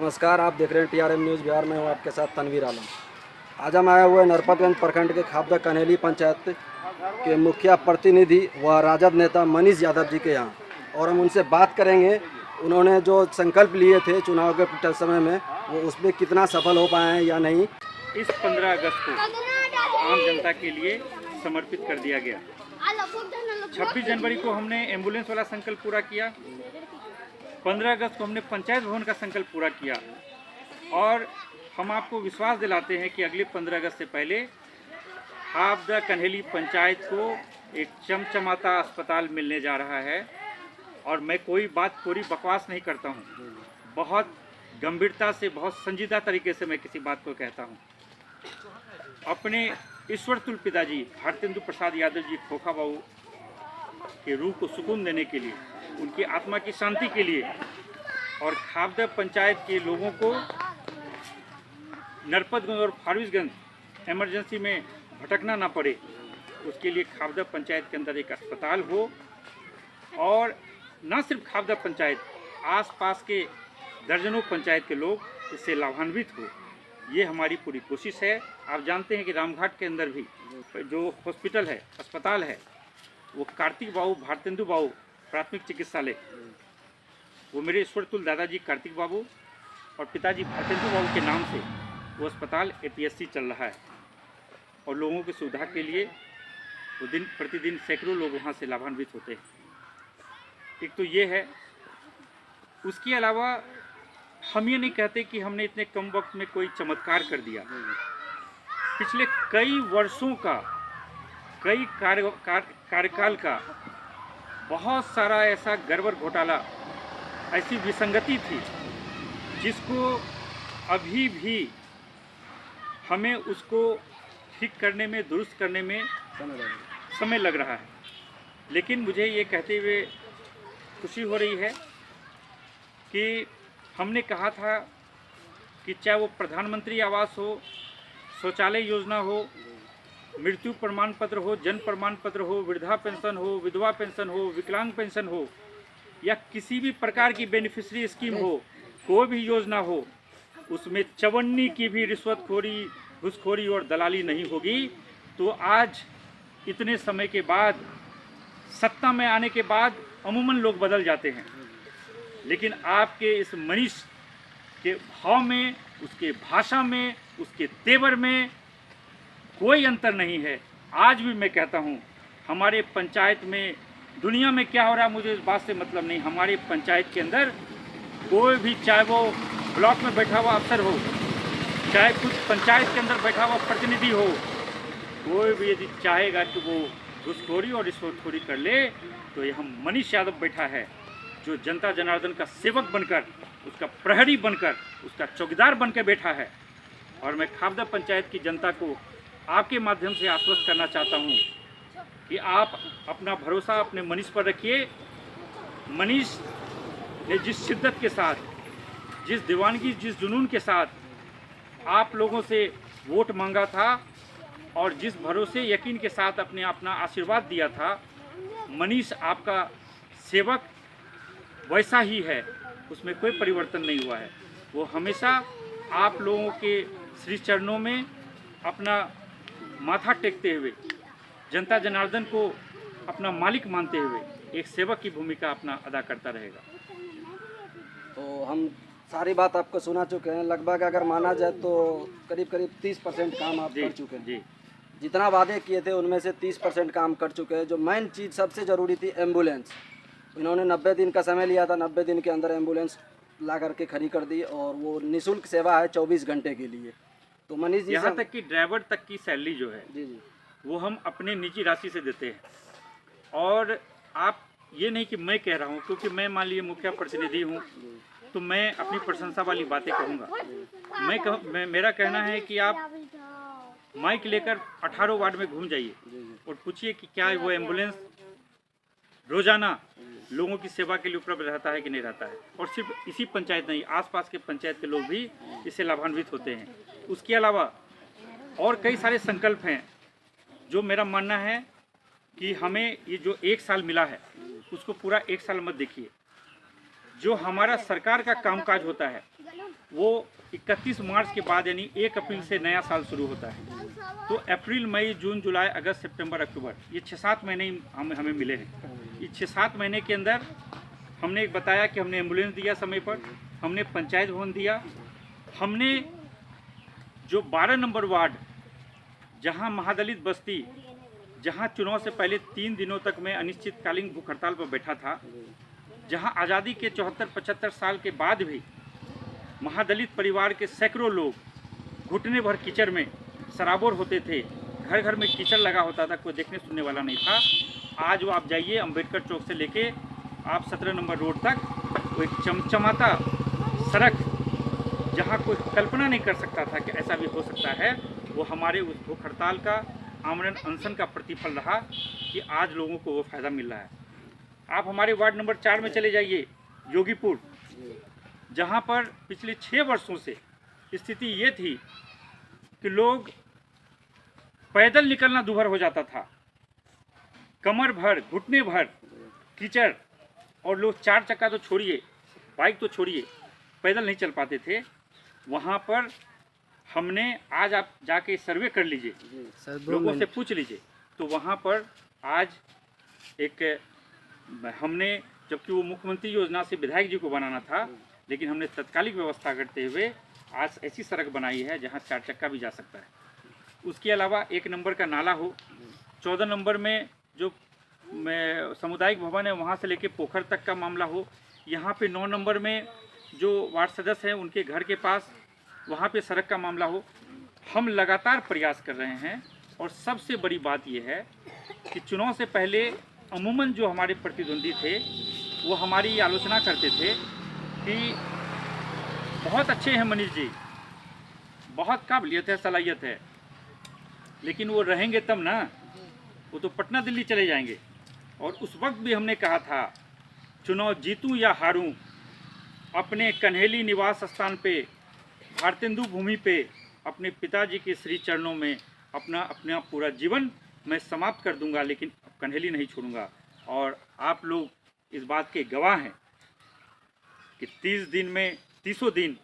नमस्कार, आप देख रहे हैं TRM न्यूज़ बिहार में। हूँ आपके साथ तनवीर आलम। आज हम आए हुए नरपतगंज प्रखंड के खाबदा कन्हेली पंचायत के मुखिया प्रतिनिधि व राजद नेता मनीष यादव जी के यहाँ, और हम उनसे बात करेंगे उन्होंने जो संकल्प लिए थे चुनाव के समय में, वो उसमें कितना सफल हो पाए हैं या नहीं। इस 15 अगस्त को आम जनता के लिए समर्पित कर दिया गया। 26 जनवरी को हमने एम्बुलेंस वाला संकल्प पूरा किया। 15 अगस्त को हमने पंचायत भवन का संकल्प पूरा किया, और हम आपको विश्वास दिलाते हैं कि अगले 15 अगस्त से पहले खाबदा कन्हेली पंचायत को एक चमचमाता अस्पताल मिलने जा रहा है। और मैं कोई बकवास नहीं करता हूँ, बहुत गंभीरता से, बहुत संजीदा तरीके से मैं किसी बात को कहता हूँ। अपने ईश्वर तुल्य पिताजी भारतेंदु प्रसाद यादव जी खोखा बाबू के रूह को सुकून देने के लिए, उनकी आत्मा की शांति के लिए, और खाबदा पंचायत के लोगों को नरपतगंज और फारबिसगंज इमरजेंसी में भटकना ना पड़े, उसके लिए खाबदा पंचायत के अंदर एक अस्पताल हो। और न सिर्फ खाबदा पंचायत, आसपास के दर्जनों पंचायत के लोग इससे लाभान्वित हो, ये हमारी पूरी कोशिश है। आप जानते हैं कि रामघाट के अंदर भी जो हॉस्पिटल है, अस्पताल है, वो कार्तिक बाबू भारतेंदु बाबू प्राथमिक चिकित्सालय, वो मेरे ईश्वर तुल्य दादाजी कार्तिक बाबू और पिताजी भारतेंदु बाबू के नाम से वो अस्पताल APSC चल रहा है, और लोगों की सुविधा के लिए वो दिन प्रतिदिन सैकड़ों लोग वहाँ से लाभान्वित होते हैं। एक तो ये है। उसके अलावा हम ये नहीं कहते कि हमने इतने कम वक्त में कोई चमत्कार कर दिया। पिछले कई वर्षों का, कई कार्यकाल का बहुत सारा ऐसा गड़बड़ घोटाला, ऐसी विसंगति थी जिसको अभी भी हमें उसको ठीक करने में, दुरुस्त करने में समय लग रहा है। लेकिन मुझे ये कहते हुए खुशी हो रही है कि हमने कहा था कि चाहे वो प्रधानमंत्री आवास हो, शौचालय योजना हो, मृत्यु प्रमाण पत्र हो, जन्म प्रमाण पत्र हो, वृद्धा पेंशन हो, विधवा पेंशन हो, विकलांग पेंशन हो, या किसी भी प्रकार की बेनिफिशियरी स्कीम हो, कोई भी योजना हो, उसमें चवन्नी की भी रिश्वतखोरी, घूसखोरी और दलाली नहीं होगी। तो आज इतने समय के बाद, सत्ता में आने के बाद अमूमन लोग बदल जाते हैं, लेकिन आपके इस मनीष के भाव में, उसके भाषा में, उसके तेवर में कोई अंतर नहीं है। आज भी मैं कहता हूँ, हमारे पंचायत में दुनिया में क्या हो रहा है मुझे इस बात से मतलब नहीं। हमारे पंचायत के अंदर कोई भी, चाहे वो ब्लॉक में बैठा हुआ अफसर हो, चाहे कुछ पंचायत के अंदर बैठा हुआ प्रतिनिधि हो, कोई भी यदि चाहेगा कि वो घूसखोरी और रिश्वतखोरी कर ले, तो ये हम मनीष यादव बैठा है, जो जनता जनार्दन का सेवक बनकर, उसका प्रहरी बनकर, उसका चौकीदार बनकर बैठा है। और मैं खाबदा पंचायत की जनता को आपके माध्यम से आश्वस्त करना चाहता हूँ कि आप अपना भरोसा अपने मनीष पर रखिए। मनीष ने जिस शिद्दत के साथ, जिस दीवानगी, जिस जुनून के साथ आप लोगों से वोट मांगा था, और जिस भरोसे, यकीन के साथ अपना आशीर्वाद दिया था, मनीष आपका सेवक वैसा ही है, उसमें कोई परिवर्तन नहीं हुआ है। वो हमेशा आप लोगों के श्री चरणों में अपना माथा टेकते हुए, जनता जनार्दन को अपना मालिक मानते हुए, एक सेवक की भूमिका अपना अदा करता रहेगा। तो हम सारी बात आपको सुना चुके हैं। लगभग अगर माना जाए तो करीब 30% काम आप कर चुके हैं। जी, जितना वादे किए थे उनमें से 30% काम कर चुके हैं। जो मेन चीज़ सबसे ज़रूरी थी, एम्बुलेंस, इन्होंने 90 दिन का समय लिया था। 90 दिन के अंदर एम्बुलेंस ला करके खड़ी कर दी, और वो निःशुल्क सेवा है 24 घंटे के लिए। तो मनीष जी, यहाँ तक कि ड्राइवर तक की सैलरी जो है, जी जी, वो हम अपने निजी राशि से देते हैं। और आप ये नहीं कि मैं कह रहा हूँ, क्योंकि मैं मान लीजिए मुखिया प्रतिनिधि हूँ, तो मैं अपनी प्रशंसा वाली बातें कहूँगा। मेरा कहना है कि आप माइक लेकर 18 वार्ड में घूम जाइए और पूछिए कि क्या वो एम्बुलेंस रोजाना लोगों की सेवा के लिए उपलब्ध रहता है कि नहीं रहता है। और सिर्फ इसी पंचायत नहीं, आसपास के पंचायत के लोग भी इससे लाभान्वित होते हैं। उसके अलावा और कई सारे संकल्प हैं, जो मेरा मानना है कि हमें ये जो 1 साल मिला है, उसको पूरा 1 साल मत देखिए। जो हमारा सरकार का कामकाज होता है वो 31 मार्च के बाद यानी 1 अप्रैल से नया साल शुरू होता है। तो अप्रैल, मई, जून, जुलाई, अगस्त, सितंबर, अक्टूबर, ये 6-7 महीने ही हमें मिले हैं। ये 6-7 महीने के अंदर हमने बताया कि हमने एम्बुलेंस दिया समय पर, हमने पंचायत भवन दिया, हमने जो 12 नंबर वार्ड जहां महादलित बस्ती, जहां चुनाव से पहले 3 दिनों तक मैं अनिश्चितकालीन भूख हड़ताल पर बैठा था, जहां आज़ादी के 74-75 साल के बाद भी महादलित परिवार के सैकड़ों लोग घुटने भर कीचड़ में सराबोर होते थे, घर घर में कीचड़ लगा होता था, कोई देखने सुनने वाला नहीं था। आज वो आप जाइए अम्बेडकर चौक से लेके आप 17 नंबर रोड तक, वो एक चमचमाता सड़क जहाँ कोई कल्पना नहीं कर सकता था कि ऐसा भी हो सकता है, वो हमारे उस भूख हड़ताल का, आमरण अनशन का प्रतिफल रहा कि आज लोगों को वो फ़ायदा मिल रहा है। आप हमारे वार्ड नंबर 4 में चले जाइए, योगीपुर, जहाँ पर पिछले 6 वर्षों से स्थिति ये थी कि लोग पैदल निकलना दूभर हो जाता था, कमर भर, घुटने भर कीचड़, और लोग 4 चक्का तो छोड़िए, बाइक तो छोड़िए, पैदल नहीं चल पाते थे। वहाँ पर हमने, आज आप जाके सर्वे कर लीजिए, लोगों से पूछ लीजिए, तो वहाँ पर आज एक हमने, जबकि वो मुख्यमंत्री योजना से विधायक जी को बनाना था, लेकिन हमने तत्कालिक व्यवस्था करते हुए आज ऐसी सड़क बनाई है जहाँ 4 चक्का भी जा सकता है। उसके अलावा 1 नंबर का नाला हो, 14 नंबर में जो सामुदायिक भवन है वहाँ से लेके पोखर तक का मामला हो, यहाँ पे 9 नंबर में जो वार्ड सदस्य हैं उनके घर के पास वहाँ पे सड़क का मामला हो। हम लगातार प्रयास कर रहे हैं, और सबसे बड़ी बात यह है कि चुनाव से पहले अमूमन जो हमारे प्रतिद्वंदी थे वो हमारी आलोचना करते थे कि बहुत अच्छे हैं मनीष जी, बहुत काबिलियत है, सलाहियत है, लेकिन वो रहेंगे तब ना, वो तो पटना दिल्ली चले जाएंगे। और उस वक्त भी हमने कहा था, चुनाव जीतूं या हारूं, अपने कन्हेली निवास स्थान पे, भारतेंदु भूमि पे, अपने पिताजी के श्री चरणों में अपना पूरा जीवन मैं समाप्त कर दूंगा, लेकिन कन्हेली नहीं छोड़ूंगा। और आप लोग इस बात के गवाह हैं कि 30 दिन में 30 दिन